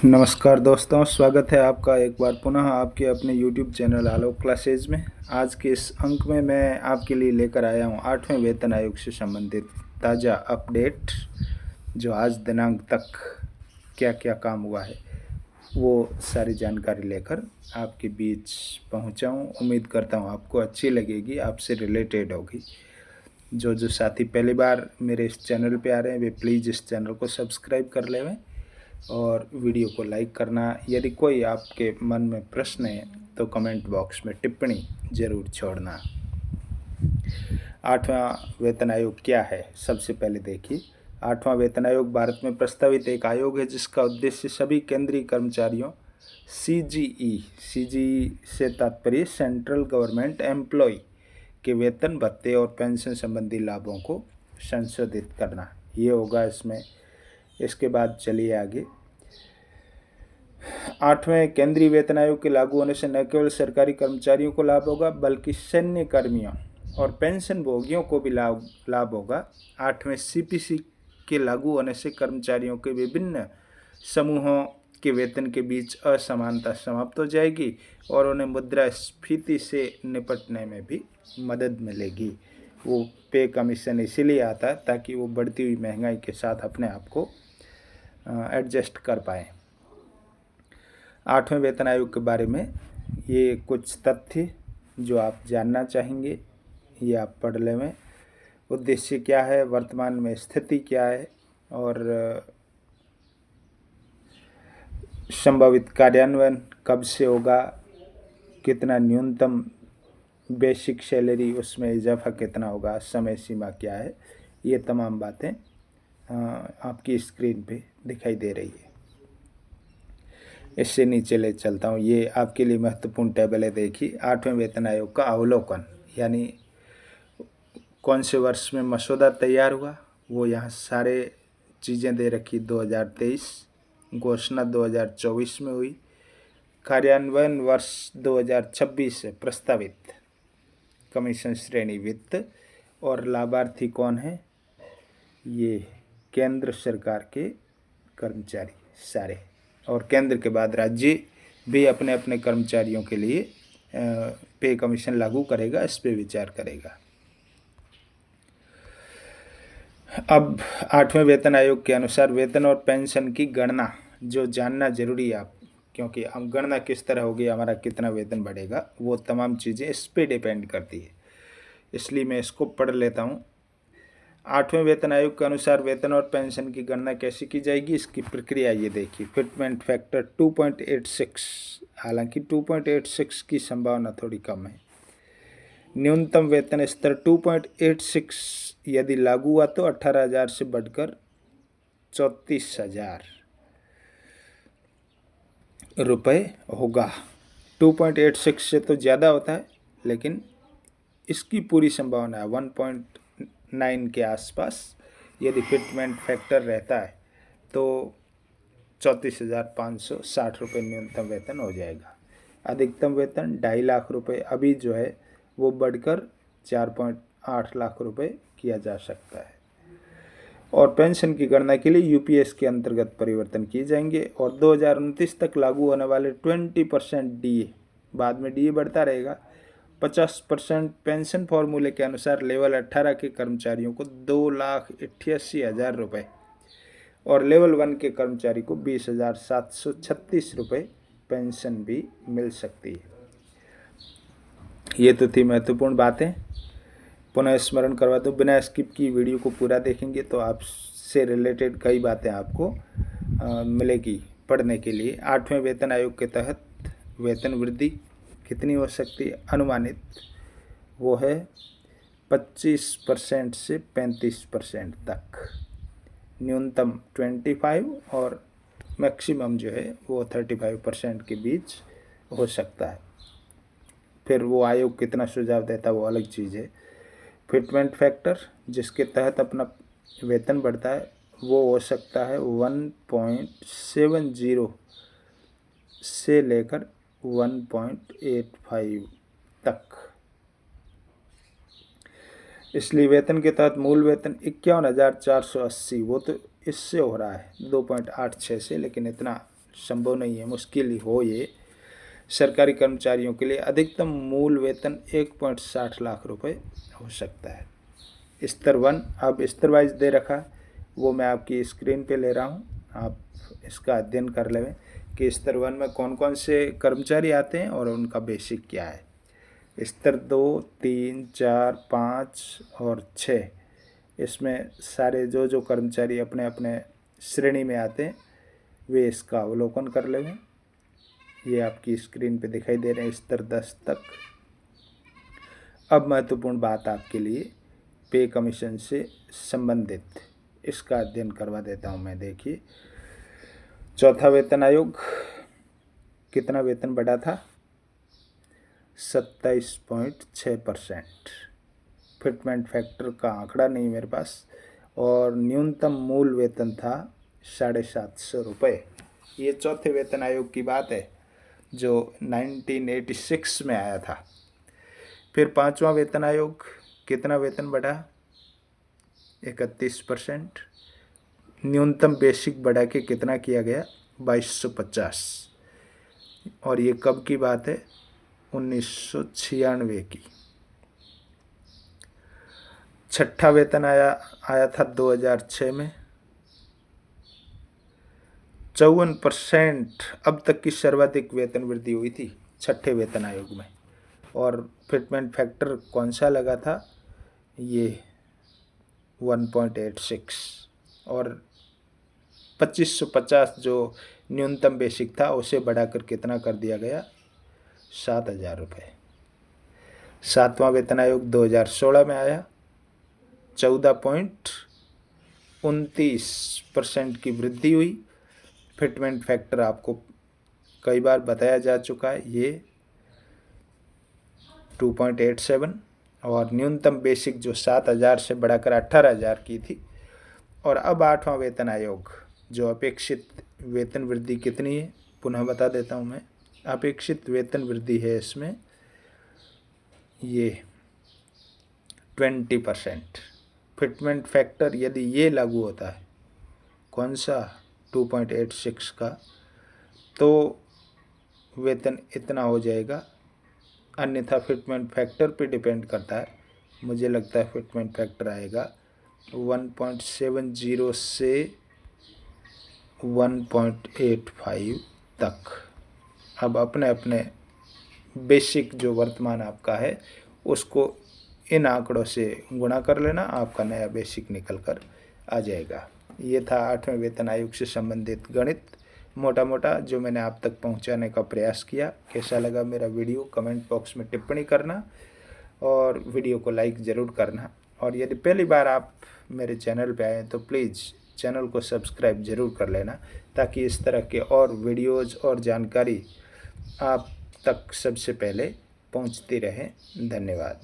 नमस्कार दोस्तों, स्वागत है आपका एक बार पुनः आपके अपने YouTube चैनल आलोक क्लासेज में। आज के इस अंक में मैं आपके लिए लेकर आया हूं 8वें वेतन आयोग से संबंधित ताज़ा अपडेट। जो आज दिनांक तक क्या क्या काम हुआ है वो सारी जानकारी लेकर आपके बीच पहुंचा हूं। उम्मीद करता हूं आपको अच्छी लगेगी, आपसे रिलेटेड होगी। जो साथी पहली बार मेरे इस चैनल पे आ रहे हैं वे प्लीज़ इस चैनल को सब्सक्राइब कर लें और वीडियो को लाइक करना। यदि कोई आपके मन में प्रश्न है तो कमेंट बॉक्स में टिप्पणी ज़रूर छोड़ना। 8वां वेतन आयोग क्या है, सबसे पहले देखिए। 8वां वेतन आयोग भारत में प्रस्तावित एक आयोग है जिसका उद्देश्य सभी केंद्रीय कर्मचारियों सीजीई से तात्पर्य सेंट्रल गवर्नमेंट एम्प्लॉय के वेतन भत्ते और पेंशन संबंधी लाभों को संशोधित करना, ये होगा इसमें। इसके बाद चलिए आगे। 8वें केंद्रीय वेतन आयोग के लागू होने से न केवल सरकारी कर्मचारियों को लाभ होगा बल्कि सैन्य कर्मियों और पेंशन भोगियों को भी लाभ होगा। 8वें सीपीसी के लागू होने से कर्मचारियों के विभिन्न समूहों के वेतन के बीच असमानता समाप्त हो जाएगी और उन्हें मुद्रास्फीति से निपटने में भी मदद मिलेगी। वो पे कमीशन इसीलिए आता है ताकि वो बढ़ती हुई महंगाई के साथ अपने आप को एडजस्ट कर पाएँ। 8वें वेतन आयोग के बारे में ये कुछ तथ्य जो आप जानना चाहेंगे, ये आप पढ़ लें। उद्देश्य क्या है, वर्तमान में स्थिति क्या है और संभावित कार्यान्वयन कब से होगा, कितना न्यूनतम बेसिक सैलरी उसमें इजाफा कितना होगा, समय सीमा क्या है, ये तमाम बातें आपकी स्क्रीन पे दिखाई दे रही है। इससे नीचे ले चलता हूँ, ये आपके लिए महत्वपूर्ण टेबल है। देखिए 8वें वेतन आयोग का अवलोकन, यानी कौन से वर्ष में मसौदा तैयार हुआ वो यहाँ सारे चीज़ें दे रखी। 2023, घोषणा 2024 में हुई, कार्यान्वयन वर्ष 2026 से प्रस्तावित, कमीशन श्रेणी वित्त और लाभार्थी कौन है, ये केंद्र सरकार के कर्मचारी सारे, और केंद्र के बाद राज्य भी अपने अपने कर्मचारियों के लिए पे कमीशन लागू करेगा, इस पे विचार करेगा। अब 8वें वेतन आयोग के अनुसार वेतन और पेंशन की गणना जो जानना जरूरी है आप, क्योंकि हम गणना किस तरह होगी, हमारा कितना वेतन बढ़ेगा, वो तमाम चीज़ें इस पे डिपेंड करती है, इसलिए मैं इसको पढ़ लेता हूँ। 8वें वेतन आयोग के अनुसार वेतन और पेंशन की गणना कैसे की जाएगी, इसकी प्रक्रिया ये देखिए। फिटमेंट फैक्टर 2.86, हालांकि 2.86 की संभावना थोड़ी कम है। न्यूनतम वेतन स्तर 2.86 यदि लागू हुआ तो 18,000 से बढ़कर 34,000 रुपये होगा। 2.86 से तो ज़्यादा होता है, लेकिन इसकी पूरी संभावना है 1.9 के आसपास। यदि फिटमेंट फैक्टर रहता है तो 34,560 रुपये न्यूनतम वेतन हो जाएगा। अधिकतम वेतन 2.5 लाख रुपये अभी जो है वो बढ़कर 4.8 लाख रुपये किया जा सकता है। और पेंशन की गणना के लिए यूपीएस के अंतर्गत परिवर्तन किए जाएंगे और 2029 तक लागू होने वाले 20% डीए, बाद में डीए बढ़ता रहेगा। 50% पेंशन फॉर्मूले के अनुसार लेवल 18 के कर्मचारियों को 2,88,000 रुपये और लेवल 1 के कर्मचारी को 20,736 रुपये पेंशन भी मिल सकती है। ये तो थी महत्वपूर्ण बातें। पुनः स्मरण करवा दो, बिना स्किप की वीडियो को पूरा देखेंगे तो आपसे रिलेटेड कई बातें आपको मिलेगी पढ़ने के लिए। 8वें वेतन आयोग के तहत वेतन वृद्धि कितनी हो सकती है, अनुमानित वो है 25% से 35% तक। न्यूनतम 25 और मैक्सिमम जो है वो 35% के बीच हो सकता है। फिर वो आयोग कितना सुझाव देता है वो अलग चीज़ है। फिटमेंट फैक्टर जिसके तहत अपना वेतन बढ़ता है वो हो सकता है 1.70 से लेकर 1.85 तक। इसलिए वेतन के तहत मूल वेतन 51,480, वो तो इससे हो रहा है 2.86 से, लेकिन इतना संभव नहीं है, मुश्किल ही हो ये। सरकारी कर्मचारियों के लिए अधिकतम मूल वेतन 1.60 लाख रुपए हो सकता है। स्तर 1 अब स्तर वाइज दे रखा, वो मैं आपकी स्क्रीन पे ले रहा हूँ, आप इसका अध्ययन कर लें कि स्तर 1 में कौन कौन से कर्मचारी आते हैं और उनका बेसिक क्या है। स्तर 2, 3, 4, 5 और 6, इसमें सारे जो कर्मचारी अपने अपने श्रेणी में आते हैं वे इसका अवलोकन कर लें। ये आपकी स्क्रीन पे दिखाई दे रहे हैं स्तर 10 तक। अब महत्वपूर्ण बात आपके लिए पे कमीशन से संबंधित, इसका अध्ययन करवा देता हूँ मैं। देखिए, चौथा वेतन आयोग कितना वेतन बढ़ा था? 27.6%। फिटमेंट फैक्टर का आंकड़ा नहीं मेरे पास, और न्यूनतम मूल वेतन था 750 रुपये। ये चौथे वेतन आयोग की बात है जो 1986 में आया था। फिर पांचवा वेतन आयोग कितना वेतन बढ़ा? 31%। न्यूनतम बेसिक बढ़ा के कितना किया गया? 2250। और ये कब की बात है? 1996 की। छठा वेतन आया था 2006 में, 54% अब तक की सर्वाधिक वेतन वृद्धि हुई थी छठे वेतन आयोग में। और फिटमेंट फैक्टर कौन सा लगा था? ये 1.86। और 2550 जो न्यूनतम बेसिक था उसे बढ़ाकर कितना कर दिया गया? 7000 रुपये। सातवां वेतन आयोग 2016 में आया, 14.29% की वृद्धि हुई। फिटमेंट फैक्टर आपको कई बार बताया जा चुका है, ये 2.87। और न्यूनतम बेसिक जो 7000 से बढ़ाकर 18000 की थी। और अब आठवां वेतन आयोग जो अपेक्षित वेतन वृद्धि कितनी है पुनः बता देता हूँ मैं। अपेक्षित वेतन वृद्धि है इसमें ये 20%। फिटमेंट फैक्टर यदि ये लागू होता है, कौन सा? 2.86 का, तो वेतन इतना हो जाएगा। अन्यथा फिटमेंट फैक्टर पे डिपेंड करता है, मुझे लगता है फिटमेंट फैक्टर आएगा 1.70 से 1.85 तक। अब अपने अपने बेसिक जो वर्तमान आपका है उसको इन आंकड़ों से गुणा कर लेना, आपका नया बेसिक निकल कर आ जाएगा। ये था आठवें वेतन आयोग से संबंधित गणित, मोटा मोटा जो मैंने आप तक पहुंचाने का प्रयास किया। कैसा लगा मेरा वीडियो कमेंट बॉक्स में टिप्पणी करना और वीडियो को लाइक ज़रूर करना। और यदि पहली बार आप मेरे चैनल पे आए तो प्लीज़ चैनल को सब्सक्राइब ज़रूर कर लेना, ताकि इस तरह के और वीडियोज़ और जानकारी आप तक सबसे पहले पहुंचती रहे। धन्यवाद।